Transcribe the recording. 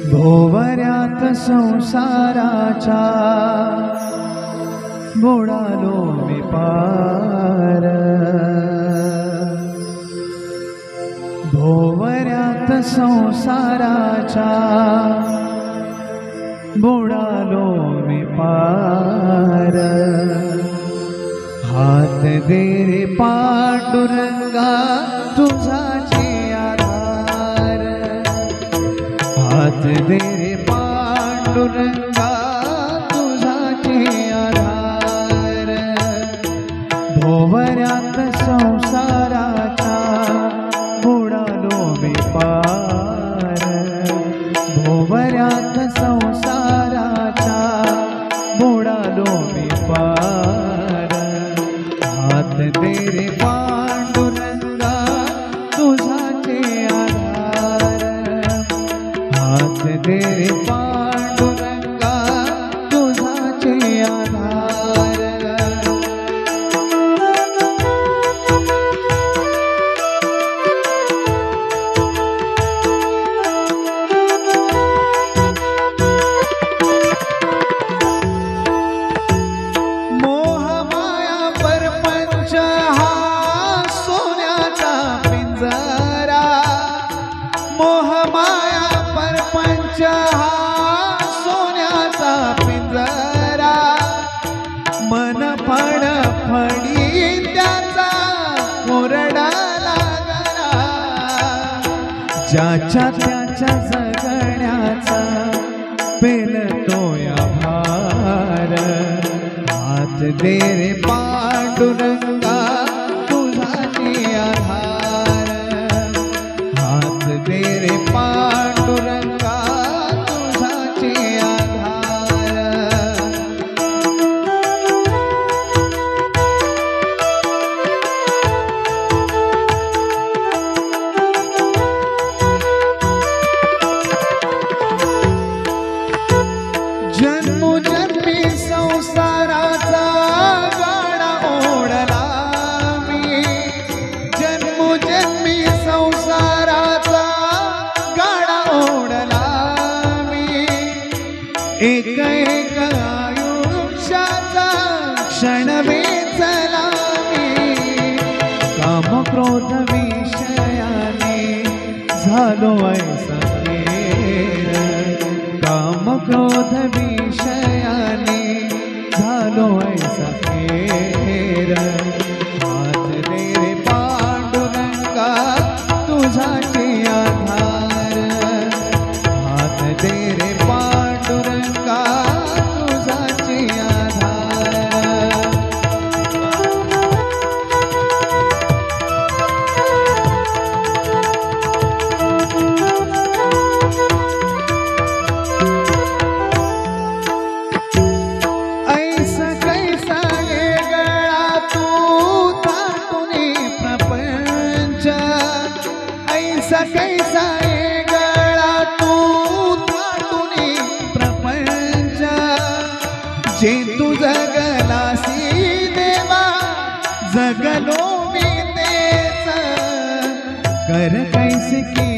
भोवऱ्यात संसाराच्या बुडालो मी पार, भोवऱ्यात संसाराच्या बुडालो मी पार। हात दे रे पांडुरंगा तुझाचे आधार, हात दे रे पांडुरंगा तुझाचे आधार। भोवऱ्यात संसाराचा बुडालो मी पार, भोवऱ्यात संसाराचा बुडालो मी पार। हात दे रे पांडुरंगा तुझाचे आधार, हात दे रे पांडुरंगा तुझाचे आधार। मोहमाया परपंच हा सोन्याचा पिंजरा, मोहमाया परपंच हा सोन्याचा पिंजरा। मन फडफडी त्याचा कोरडा लागला, ज्याच्या त्याच्या जगण्याचा पेलतो या भार। हात दे रे पांडुरंगा तुझाचे आधार, हात दे रे पांडुरंगा तुझाचे आधार। जन्मोजन्मी संसाराचा गाडा ओढला मी, जन्मोजन्मी संसाराचा गाडा ओढला मी। एक एक आयुष्याचा क्षण वेचला मी, काम क्रोध विषयाने झालो ऐसा खेळ, काम क्रोध विषयाने झालो ऐसा खेळ। हात दे रे पांडुरंगा तुझाचे आधार, हात दे रे पांडुरंगा तुझाचे आधार। ऐसा कैसा ये गळा तू थाटूने प्रपंच, ऐसा कैसा ये गळा तू थाटूने प्रपंच। जे तू जगलासी देवा जगलो मी तेच, कर कैसे की